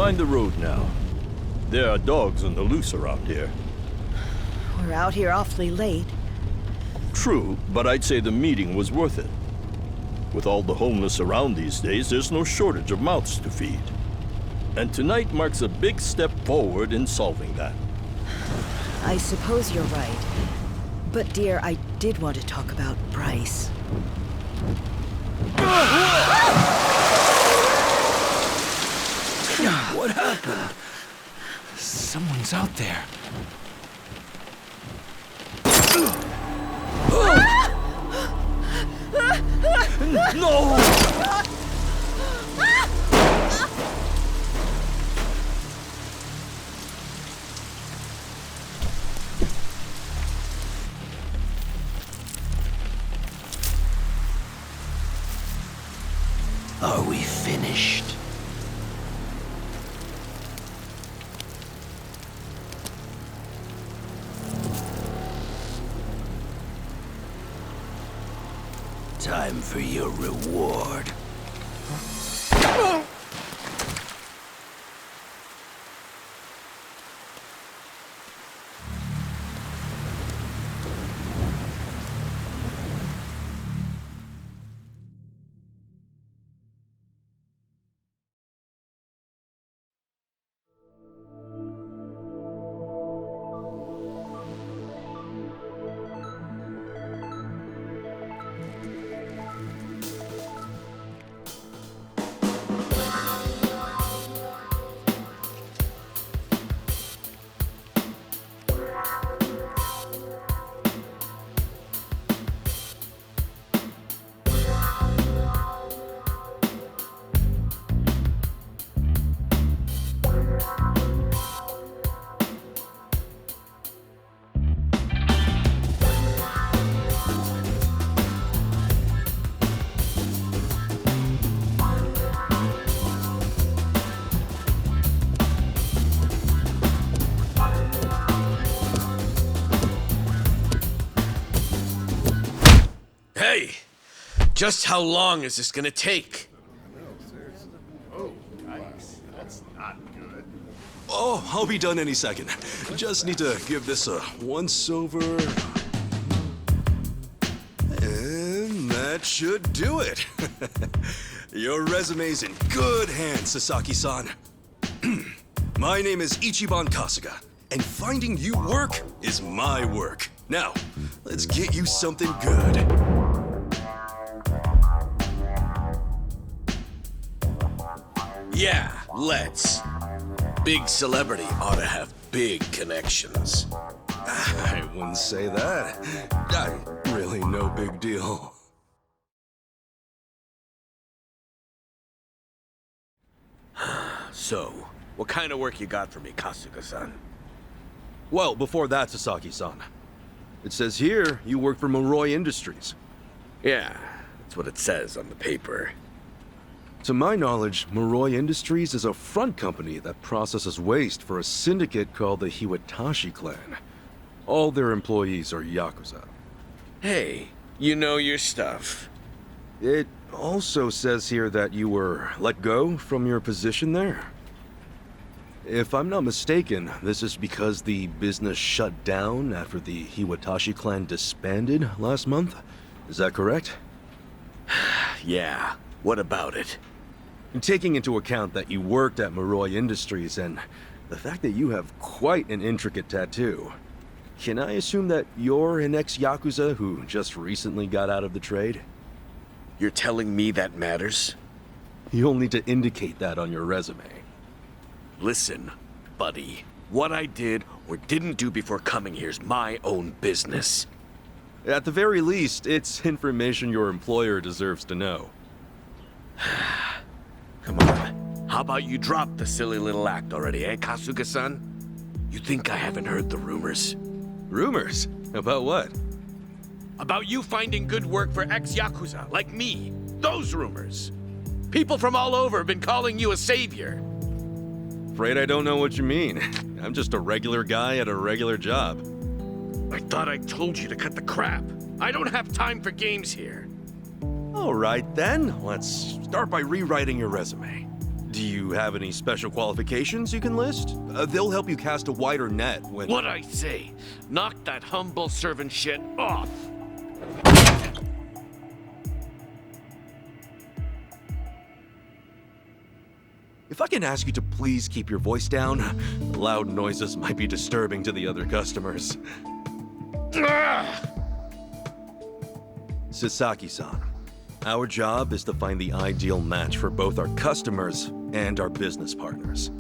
mind the road now. There are dogs on the loose around here. We're out here awfully late. True, but I'd say the meeting was worth it. With all the homeless around these days, there's no shortage of mouths to feed. And tonight marks a big step forward in solving that. I suppose you're right. But dear, I did want to talk about Bryce. What happened? Someone's out there. No! Are we finished? Time for your reward. Hey! Just how long is this gonna take? Oh, I'll be done any second. Just need to give this a once-over. And that should do it. Your resume's in good hands, Sasaki-san. My name is Ichiban Kasuga, and finding you work is my work. Now, let's get you something good. Yeah, let's. Big celebrity ought to have big connections. I wouldn't say that. I'm really no big deal. So, what kind of work you got for me, Kasuga-san? Well, before that, Sasaki-san. It says here you work for Moroi Industries. Yeah, that's what it says on the paper. To my knowledge, Moroi Industries is a front company that processes waste for a syndicate called the Hiwatashi clan. All their employees are Yakuza. Hey, you know your stuff. It also says here that you were let go from your position there. If I'm not mistaken, this is because the business shut down after the Hiwatashi clan disbanded last month. Is that correct? Yeah, what about it? Taking into account that you worked at Moroi Industries and the fact that you have quite an intricate tattoo, can I assume that you're an ex-Yakuza who just recently got out of the trade? You're telling me that matters? You'll need to indicate that on your resume. Listen, buddy. What I did or didn't do before coming here's my own business. At the very least, it's information your employer deserves to know. Come on. How about you drop the silly little act already, eh, Kasuga-san? You think I haven't heard the rumors? Rumors? About what? About you finding good work for ex-Yakuza, like me. Those rumors. People from all over have been calling you a savior. Afraid I don't know what you mean. I'm just a regular guy at a regular job. I thought I told you to cut the crap. I don't have time for games here. All right then, let's start by rewriting your resume. Do you have any special qualifications you can list? They'll help you cast a wider net when... What I say? Knock that humble servant shit off! If I can ask you to please keep your voice down, loud noises might be disturbing to the other customers. Sasaki-san, our job is to find the ideal match for both our customers and our business partners.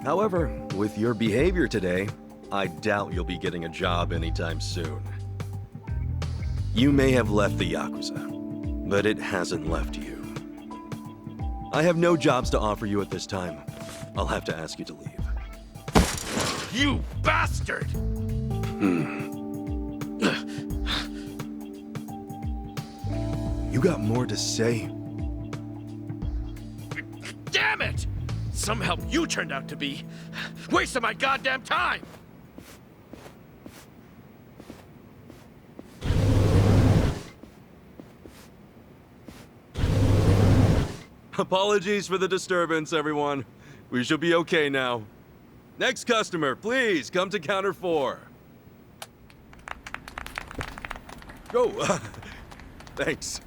However, with your behavior today, I doubt you'll be getting a job anytime soon. You may have left the Yakuza, but it hasn't left you. I have no jobs to offer you at this time. I'll have to ask you to leave. You bastard! You got more to say? Damn it! Some help you turned out to be. Wasting my goddamn time! Apologies for the disturbance, everyone. We should be okay now. Next customer, please come to counter 4. Go. Thanks.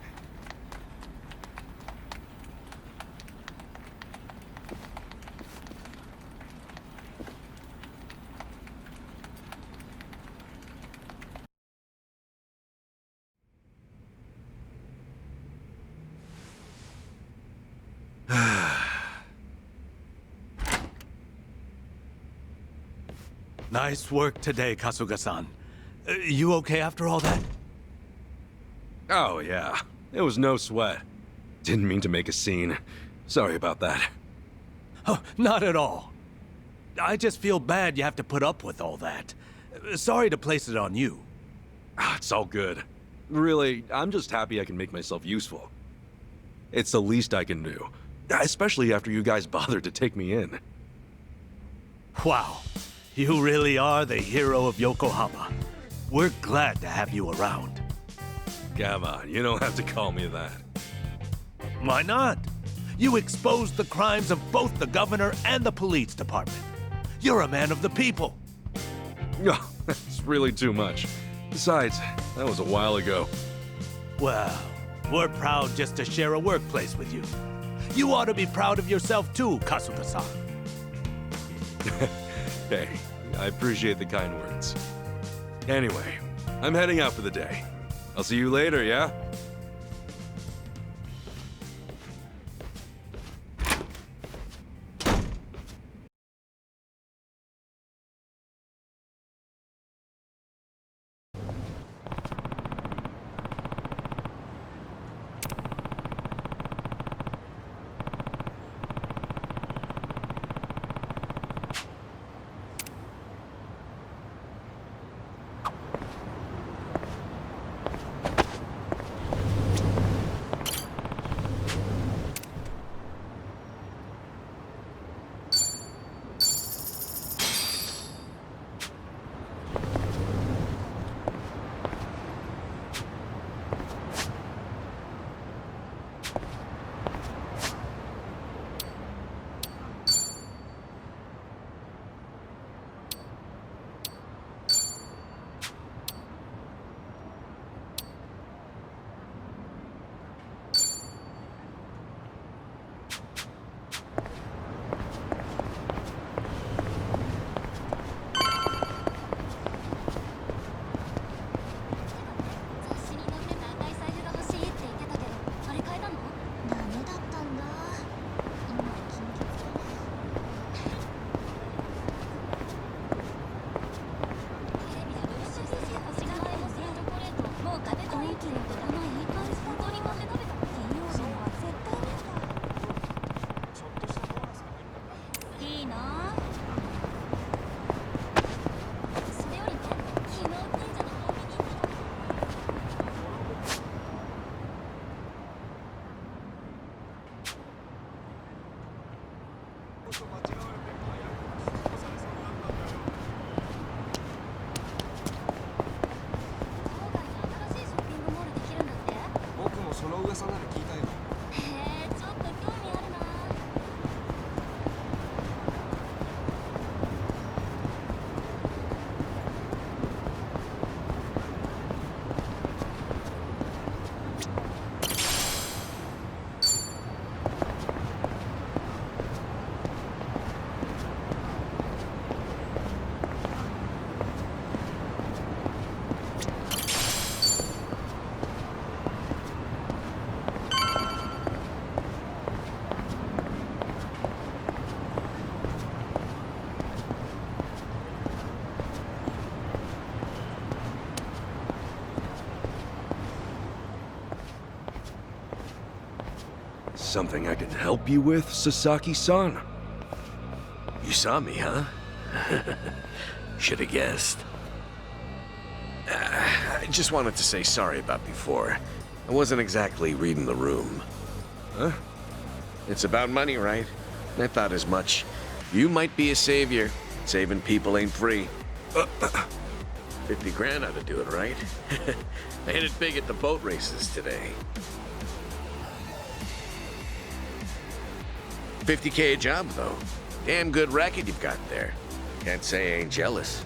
Nice work today, Kasuga-san. You okay after all that? Oh, yeah. It was no sweat. Didn't mean to make a scene. Sorry about that. Oh, not at all. I just feel bad you have to put up with all that. Sorry to place it on you. It's all good. Really, I'm just happy I can make myself useful. It's the least I can do. Especially after you guys bothered to take me in. Wow. You really are the hero of Yokohama. We're glad to have you around. Come on, you don't have to call me that. Why not? You exposed the crimes of both the governor and the police department. You're a man of the people. No, that's really too much. Besides, that was a while ago. Well, we're proud just to share a workplace with you. You ought to be proud of yourself too, Kasuga-san. Hey, I appreciate the kind words. Anyway, I'm heading out for the day. I'll see you later, yeah? something I could help you with, Sasaki-san? You saw me, huh? Should have guessed. I just wanted to say sorry about before. I wasn't exactly reading the room. Huh? It's about money, right? I thought as much. You might be a savior. Saving people ain't free. 50 grand ought to do it, right? I hit it big at the boat races today. 50K a job, though. Damn good racket you've got there. Can't say I ain't jealous.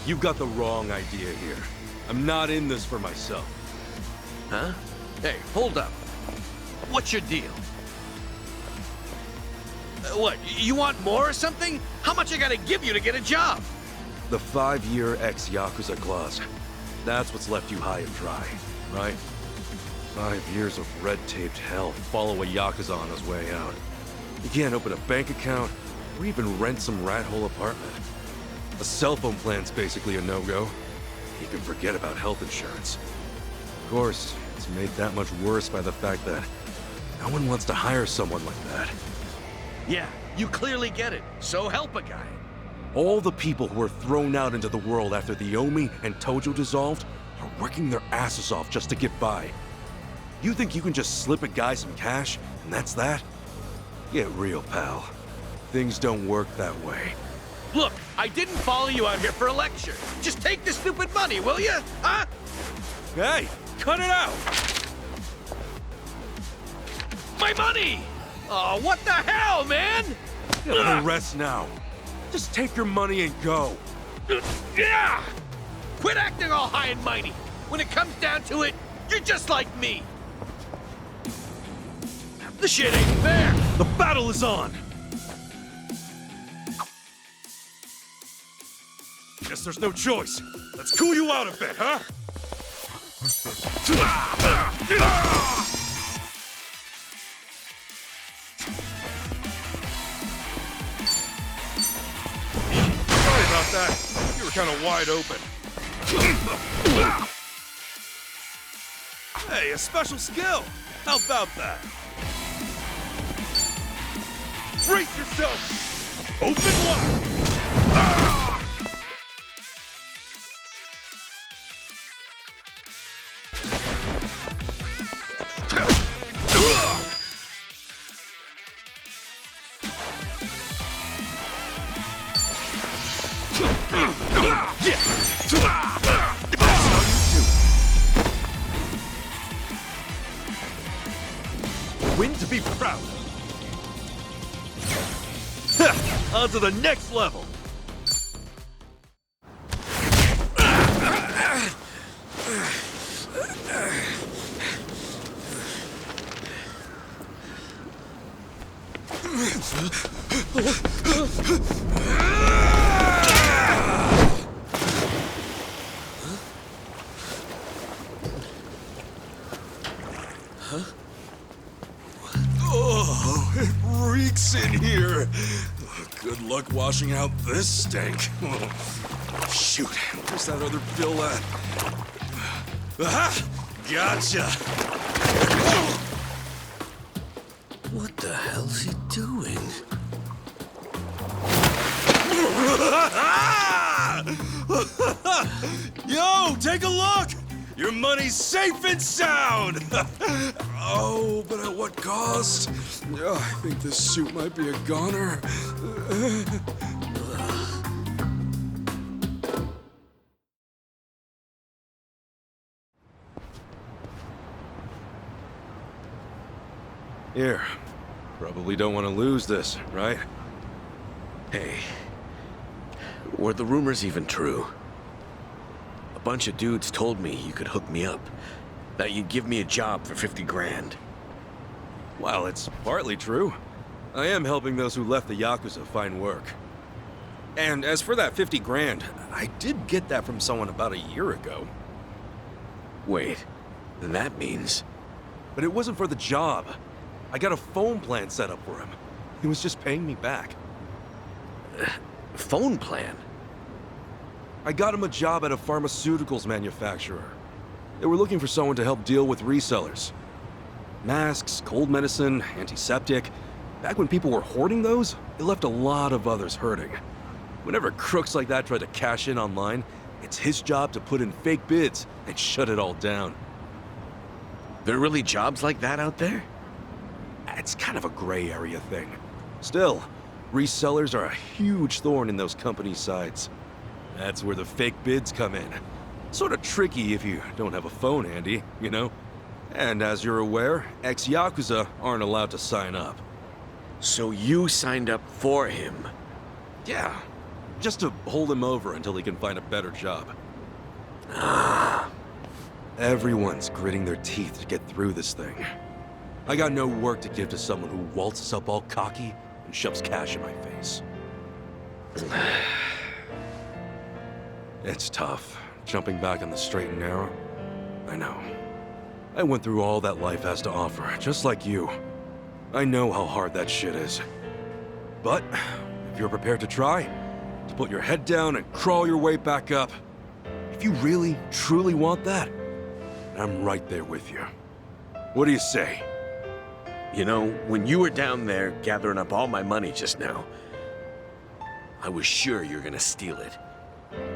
You've got the wrong idea here. I'm not in this for myself. Huh? Hey, hold up. What's your deal? What, you want more or something? How much I gotta give you to get a job? The 5-year ex-Yakuza clause. That's what's left you high and dry, right? 5 years of red-taped hell follow a Yakuza on his way out. You can't open a bank account, or even rent some rat-hole apartment. A cell phone plan's basically a no-go. You can forget about health insurance. Of course, it's made that much worse by the fact that no one wants to hire someone like that. Yeah, you clearly get it. So help a guy. All the people who were thrown out into the world after the Omi and Tojo dissolved are working their asses off just to get by. You think you can just slip a guy some cash, and that's that? Get real, pal. Things don't work that way. Look, I didn't follow you out here for a lecture. Just take the stupid money, will you? Huh? Hey, cut it out! My money! Oh, what the hell, man? Let me rest now. Just take your money and go. Yeah! Quit acting all high and mighty. When it comes down to it, you're just like me. The shit ain't fair. The battle is on! Guess there's no choice. Let's cool you out a bit, huh? Sorry about that. You were kind of wide open. Hey, a special skill. How about that? Brace yourself! Open wide! Win to be proud. On to the next level. Oh, it reeks in here. Good luck washing out this stank. Shoot, where's that other bill at? Aha! Gotcha! What the hell's he doing? Yo, take a look! Your money's safe and sound! Oh, but at what cost? Oh, I think this suit might be a goner. Here. Probably don't want to lose this, right? Hey, were the rumors even true? A bunch of dudes told me you could hook me up, that you'd give me a job for 50 grand. Well, it's partly true. I am helping those who left the Yakuza find work. And as for that 50 grand, I did get that from someone about a year ago. Wait, then that means... But it wasn't for the job. I got a phone plan set up for him. He was just paying me back. Phone plan? I got him a job at a pharmaceuticals manufacturer. They were looking for someone to help deal with resellers. Masks, cold medicine, antiseptic. Back when people were hoarding those, it left a lot of others hurting. Whenever crooks like that try to cash in online, it's his job to put in fake bids and shut it all down. There are really jobs like that out there? It's kind of a gray area thing. Still, resellers are a huge thorn in those companies' sides. That's where the fake bids come in. Sort of tricky if you don't have a phone handy, you know? And as you're aware, ex-Yakuza aren't allowed to sign up. So you signed up for him? Yeah, just to hold him over until he can find a better job. Everyone's gritting their teeth to get through this thing. I got no work to give to someone who waltzes up all cocky and shoves cash in my face. It's tough, jumping back on the straight and narrow. I know. I went through all that life has to offer, just like you. I know how hard that shit is. But, if you're prepared to try, to put your head down and crawl your way back up, if you really, truly want that, I'm right there with you. What do you say? You know, when you were down there gathering up all my money just now, I was sure you were gonna steal it.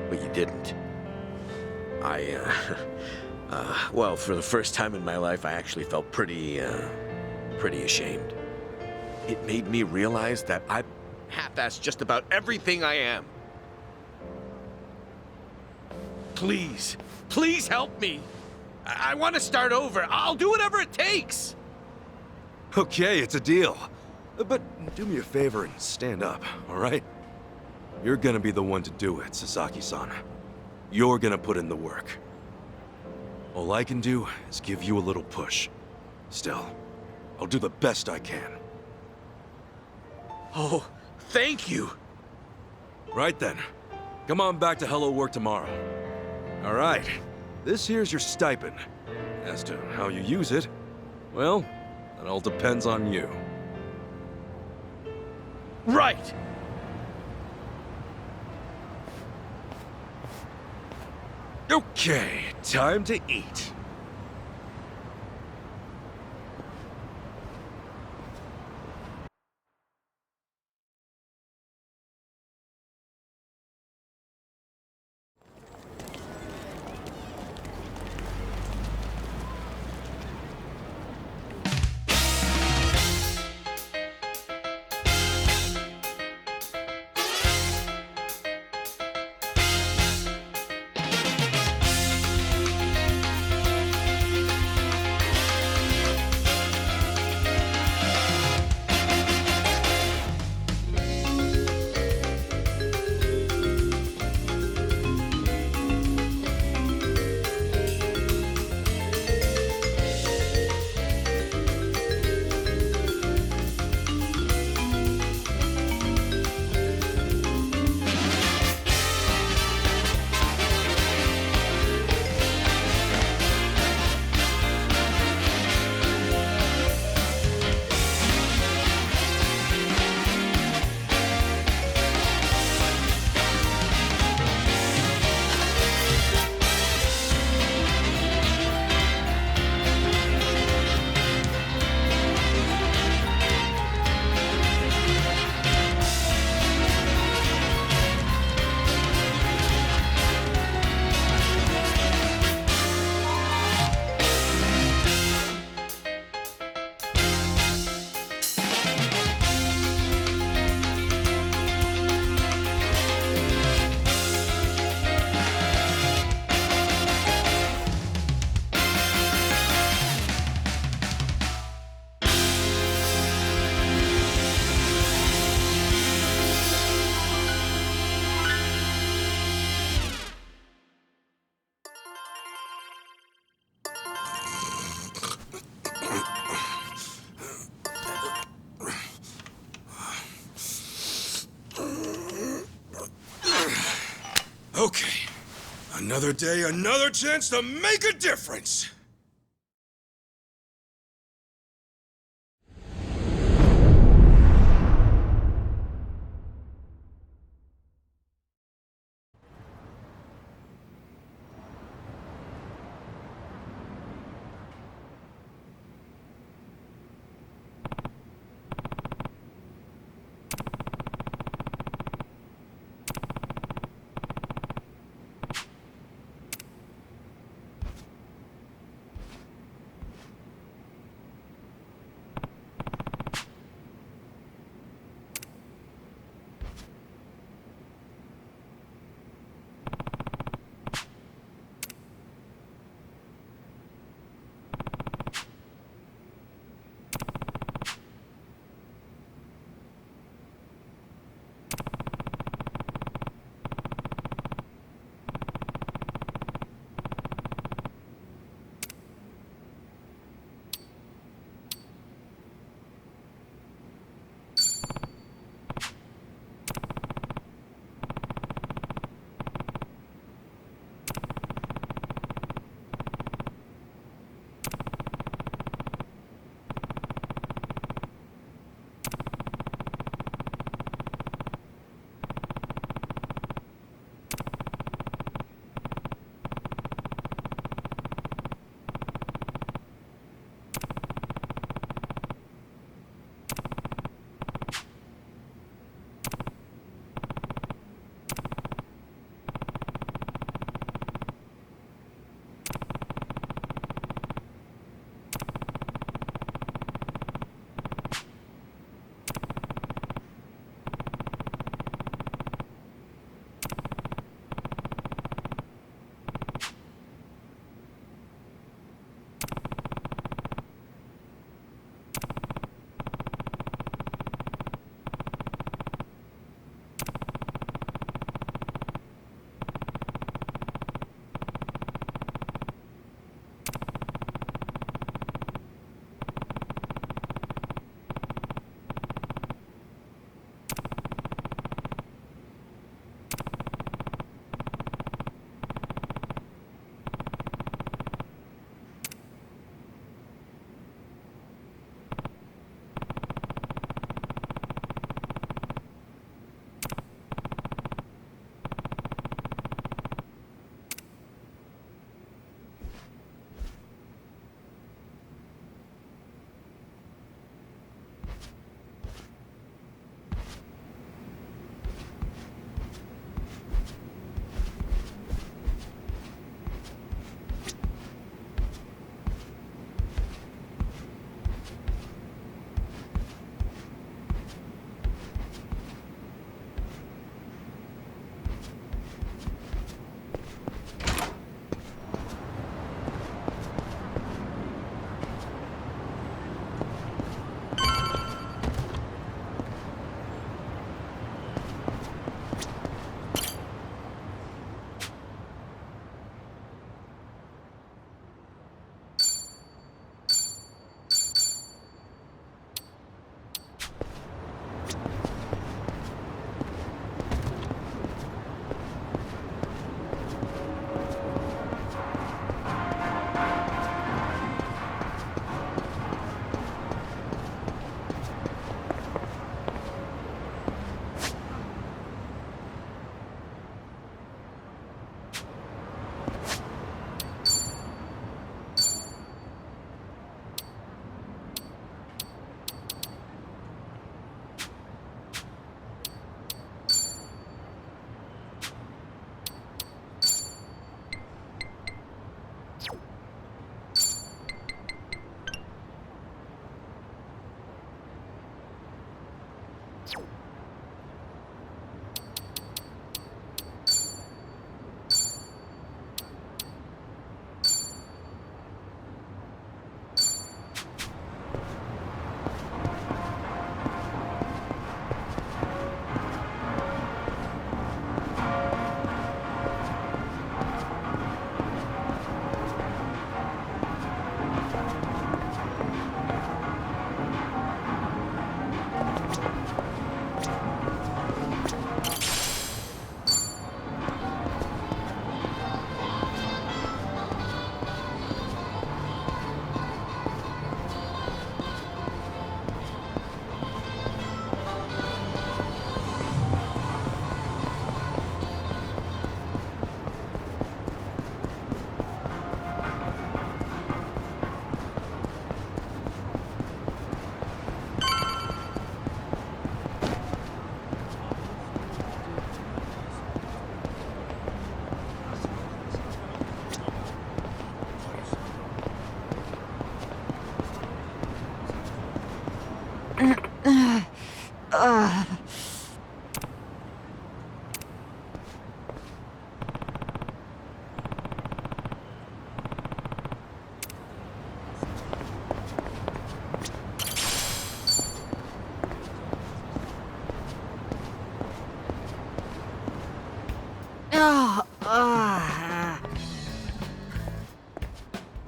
But you didn't. Well, for the first time in my life, I actually felt pretty ashamed. It made me realize that I half-assed just about everything I am. Please, please help me. I want to start over. I'll do whatever it takes. Okay, it's a deal. But do me a favor and stand up, all right? You're gonna be the one to do it, Sasaki-san. You're gonna put in the work. All I can do is give you a little push. Still, I'll do the best I can. Oh, thank you. Right then. Come on back to Hello Work tomorrow. All right. This here's your stipend. As to how you use it, well, that all depends on you. Right. Okay, time to eat. Okay. Another day, another chance to make a difference!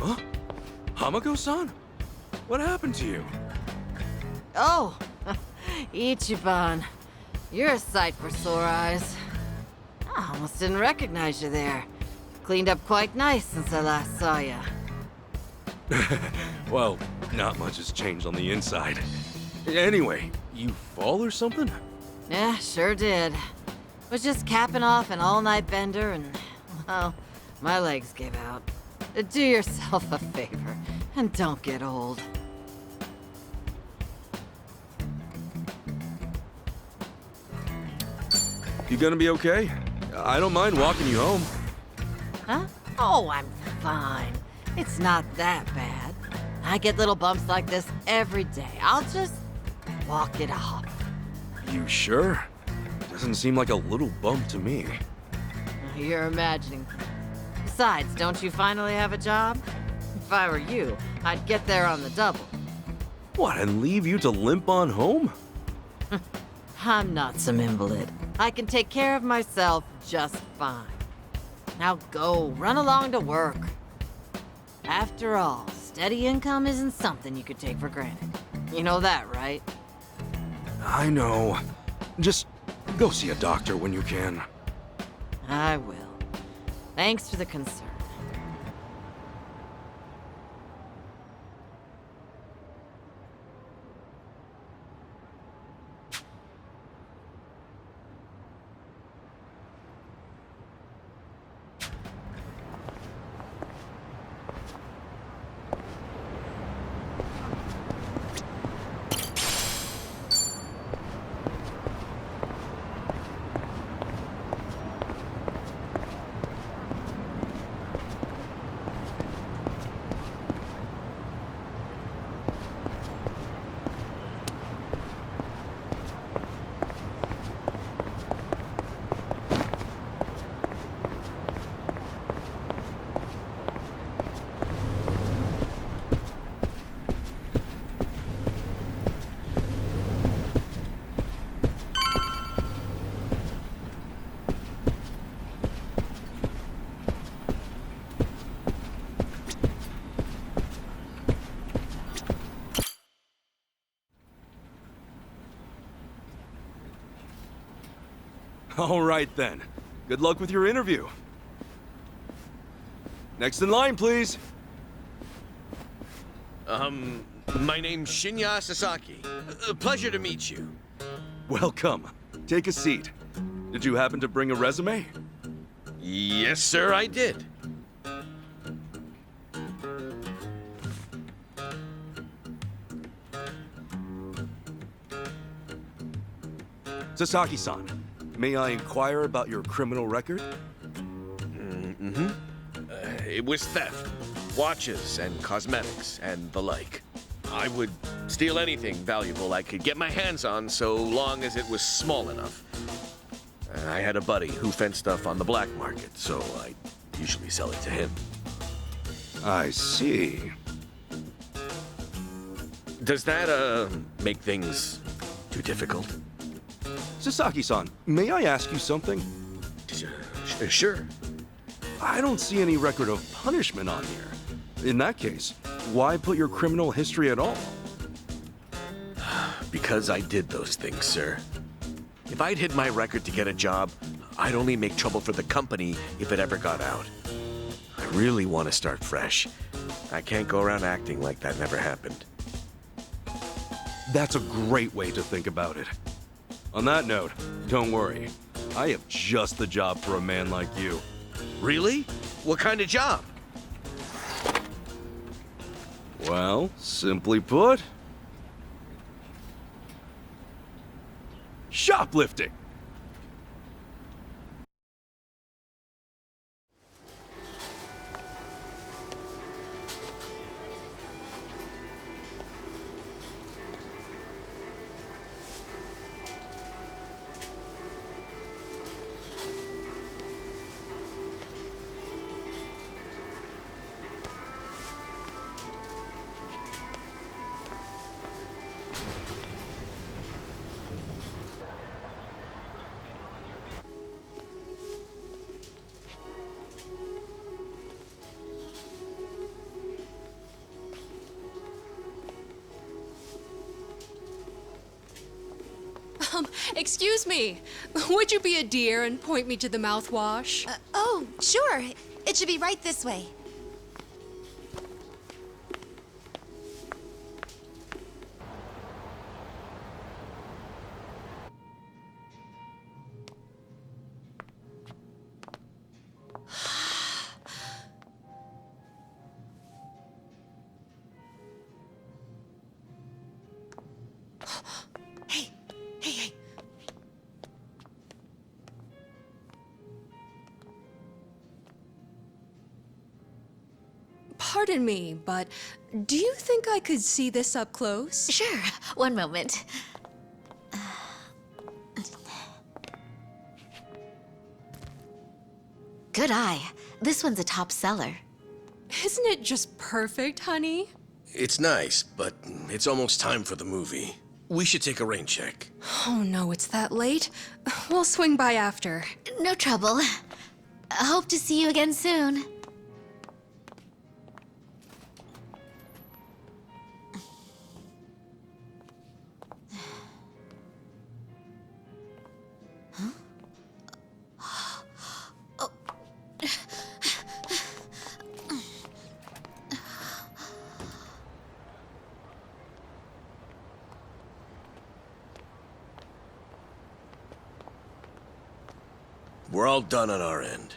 Huh? Hamako-san? What happened to you? Oh, Ichiban. You're a sight for sore eyes. I almost didn't recognize you there. Cleaned up quite nice since I last saw you. Well, not much has changed on the inside. Anyway, you fall or something? Yeah, sure did. Was just capping off an all-night bender and, well, my legs gave out. Do yourself a favor and don't get old. You gonna be okay? I don't mind walking you home. Huh? Oh, I'm fine. It's not that bad. I get little bumps like this every day. I'll just walk it off. You sure? Doesn't seem like a little bump to me. You're imagining things. Besides, don't you finally have a job? If I were you, I'd get there on the double. What, and leave you to limp on home? I'm not some invalid. I can take care of myself just fine. Now go, run along to work. After all, steady income isn't something you could take for granted. You know that, right? I know. Just go see a doctor when you can. I will. Thanks for the concern. All right then. Good luck with your interview. Next in line, please. My name's Shinya Sasaki. Pleasure to meet you. Welcome. Take a seat. Did you happen to bring a resume? Yes, sir, I did. Sasaki-san, may I inquire about your criminal record? It was theft, watches and cosmetics, and the like. I would Steal anything valuable I could get my hands on so long as it was small enough. I had a buddy who fenced stuff on the black market, so I usually sell it to him. I see. Does that, make things too difficult? Sasaki-san, may I ask you something? Sure. I don't see any record of punishment on here. In that case, why put your criminal history at all? Because I did those things, sir. If I'd hid my record to get a job, I'd only make trouble for the company if it ever got out. I really want to start fresh. I can't go around acting like that never happened. That's a great way to think about it. On that note, don't worry. I have just the job for a man like you. Really? What kind of job? Well, simply put, shoplifting. Excuse me. Would you be a dear and point me to the mouthwash? Oh, sure. It should be right this way. Hey, hey, hey. Pardon me, but do you think I could see this up close? Sure. One moment. Good eye. This one's a top seller. Isn't it just perfect, honey? It's nice, but it's almost time for the movie. We should take a rain check. Oh no, it's that late. We'll swing by after. No trouble. I hope to see you again soon. We're all done on our end.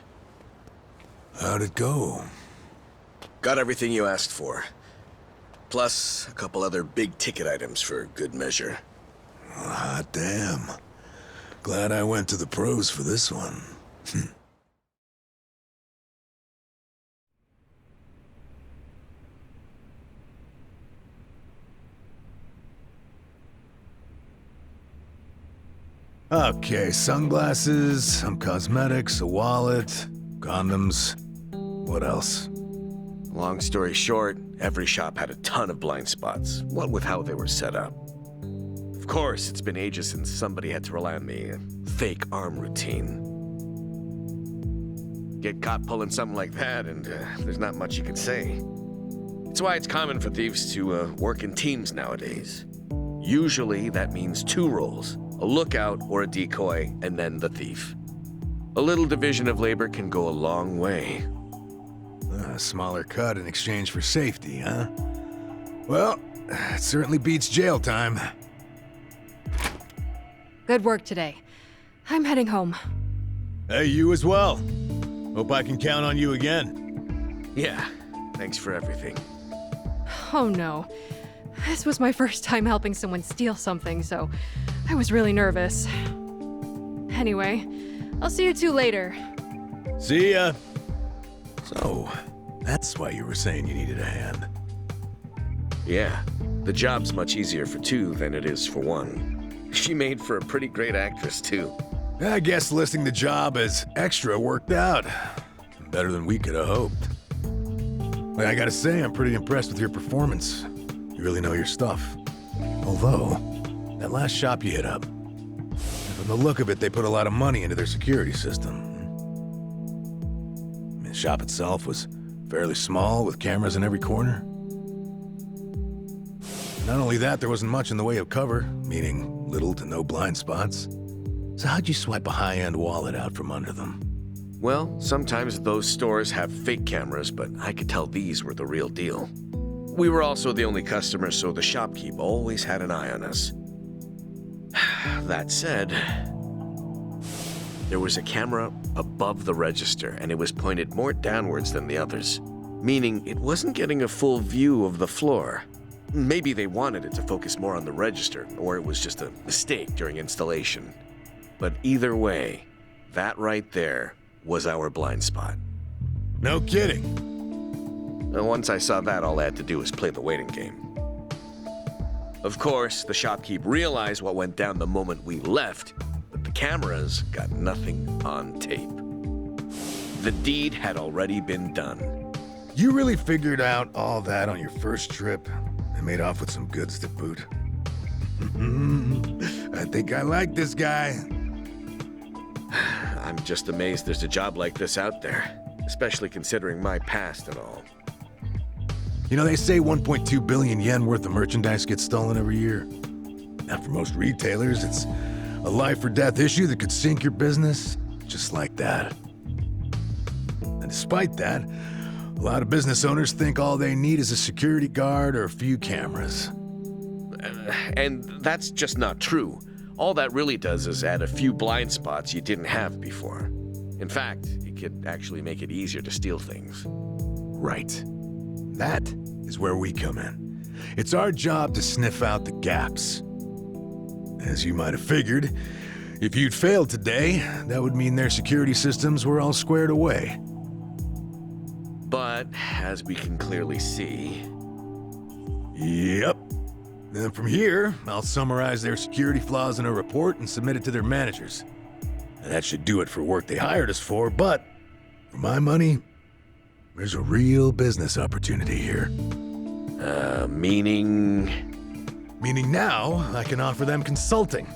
How'd it go? Got everything you asked for. Plus, a couple other big-ticket items for good measure. Hot damn. Glad I went to the pros for this one. Okay, sunglasses, some cosmetics, a wallet, condoms. What else? Long story short, every shop had a ton of blind spots, what with how they were set up. Of course, it's been ages since somebody had to rely on the fake arm routine. Get caught pulling something like that, and there's not much you can say. It's why it's common for thieves to work in teams nowadays. Usually, that means two roles. A lookout or a decoy, and then the thief. A little division of labor can go a long way. A smaller cut in exchange for safety, huh? Well, it certainly beats jail time. Good work today. I'm heading home. Hey, you as well. Hope I can count on you again. Yeah, thanks for everything. Oh no. This was my first time helping someone steal something, so I was really nervous. Anyway, I'll see you two later. See ya. So, that's why you were saying you needed a hand. Yeah, The job's much easier for two than it is for one. She made for a pretty great actress, too. I guess listing the job as extra worked out. Better than we could have hoped. But I gotta say, I'm pretty impressed with your performance. You really know your stuff. Although, that last shop you hit up, from the look of it, they put a lot of money into their security system. The shop itself was fairly small, with cameras in every corner. Not only that, there wasn't much in the way of cover, meaning little to no blind spots. So how'd you swipe a high-end wallet out from under them? Well, sometimes those stores have fake cameras, but I could tell these were the real deal. We were also the only customers, so the shopkeep always had an eye on us. That said, there was a camera above the register, and it was pointed more downwards than the others, meaning it wasn't getting a full view of the floor. Maybe they wanted it to focus more on the register, or it was just a mistake during installation. But either way, that right there was our blind spot. No kidding. And once I saw that, all I had to do was play the waiting game. Of course, the shopkeep realized what went down the moment we left, but the cameras got nothing on tape. The deed had already been done. You really figured out all that on your first trip and made off with some goods to boot. I think I like this guy. I'm just amazed there's a job like this out there, especially considering my past and all. You know, they say 1.2 billion yen worth of merchandise gets stolen every year. Now, for most retailers, it's a life or death issue that could sink your business, just like that. And despite that, a lot of business owners think all they need is a security guard or a few cameras. And that's just not true. All that really does is add a few blind spots you didn't have before. In fact, it could actually make it easier to steal things. Right. That is where we come in. It's our job to sniff out the gaps. As you might have figured, if you'd failed today, that would mean their security systems were all squared away. But, as we can clearly see... Yep. Then from here, I'll summarize their security flaws in a report and submit it to their managers. And that should do it for work they hired us for, but for my money, there's a real business opportunity here. Meaning? Meaning now, I can offer them consulting.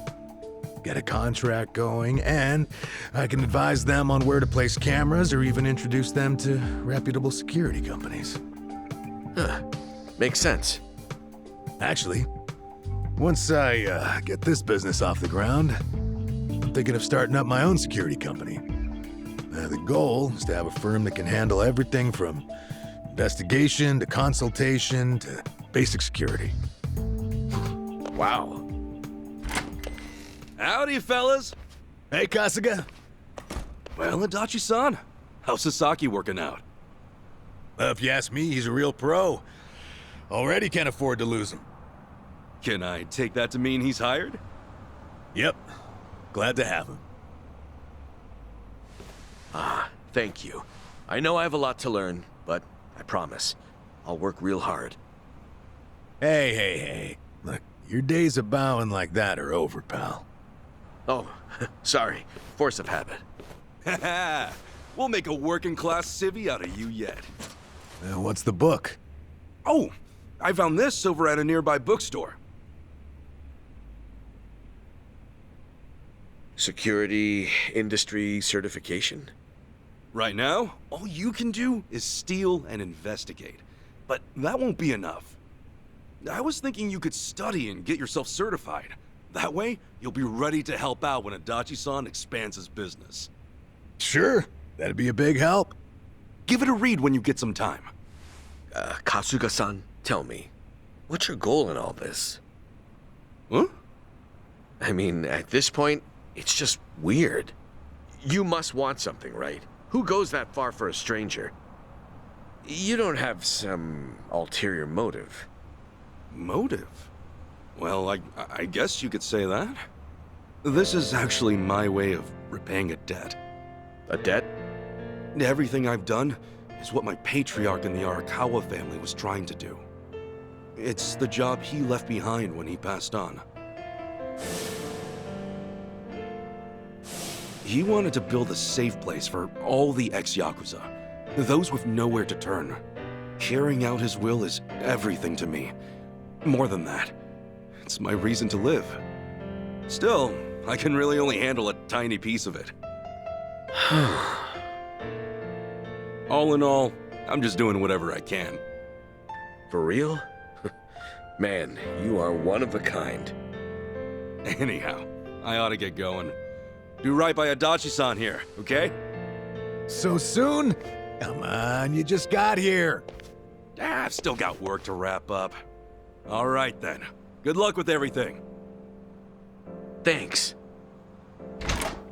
Get a contract going, and I can advise them on where to place cameras or even introduce them to reputable security companies. Huh. Makes sense. Actually, once I get this business off the ground, I'm thinking of starting up my own security company. The goal is to have a firm that can handle everything from investigation to consultation to basic security. Wow. Howdy, fellas. Hey, Kasuga. Well, Adachi-san, how's Sasaki working out? If you ask me, he's a real pro. Already can't afford to lose him. Can I take that to mean he's hired? Yep. Glad to have him. Thank you. I know I have a lot to learn, but I promise, I'll work real hard. Hey. Look, your days of bowing like that are over, pal. Oh, sorry. Force of habit. Haha, we'll make a working-class civvy out of you yet. What's the book? Oh, I found this over at a nearby bookstore. Security industry certification? Right now, all you can do is steal and investigate. But that won't be enough. I was thinking you could study and get yourself certified. That way, you'll be ready to help out when Adachi-san expands his business. Sure, that'd be a big help. Give it a read when you get some time. Kasuga-san, tell me, what's your goal in all this? Huh? I mean, at this point, it's just weird. You must want something, right? Who goes that far for a stranger? You don't have some ulterior motive. Motive? Well, I guess you could say that. This is actually my way of repaying a debt. A debt? Everything I've done is what my patriarch in the Arakawa family was trying to do. It's the job he left behind when he passed on. He wanted to build a safe place for all the ex-Yakuza, those with nowhere to turn. Carrying out his will is everything to me. More than that, it's my reason to live. Still, I can really only handle a tiny piece of it. All in all, I'm just doing whatever I can. For real? Man, you are one of a kind. Anyhow, I ought to get going. Do right by Adachi-san here, okay? So soon? Come on, you just got here. I've still got work to wrap up. All right then. Good luck with everything. Thanks.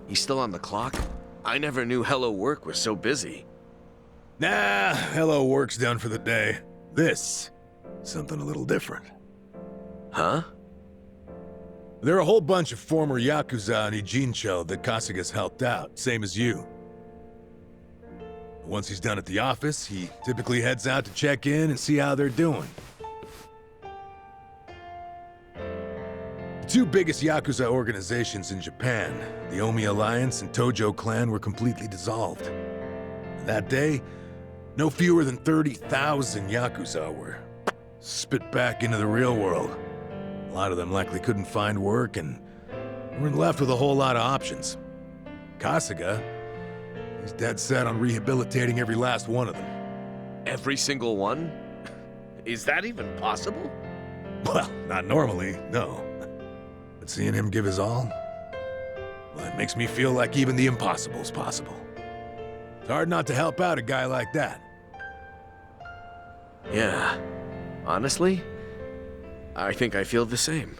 He's still on the clock? I never knew Hello Work was so busy. Nah, hello work's done for the day. This, something a little different. Huh? There are a whole bunch of former Yakuza in Ijincho that Kasuga's helped out, same as you. Once he's done at the office, he typically heads out to check in and see how they're doing. The two biggest Yakuza organizations in Japan, the Omi Alliance and Tojo Clan, were completely dissolved. That day, no fewer than 30,000 Yakuza were spit back into the real world. A lot of them likely couldn't find work and weren't left with a whole lot of options. Kasuga, he's dead set on rehabilitating every last one of them. Every single one? Is that even possible? Well, not normally, no. But seeing him give his all, well, it makes me feel like even the impossible's possible. It's hard not to help out a guy like that. Yeah. Honestly, I think I feel the same.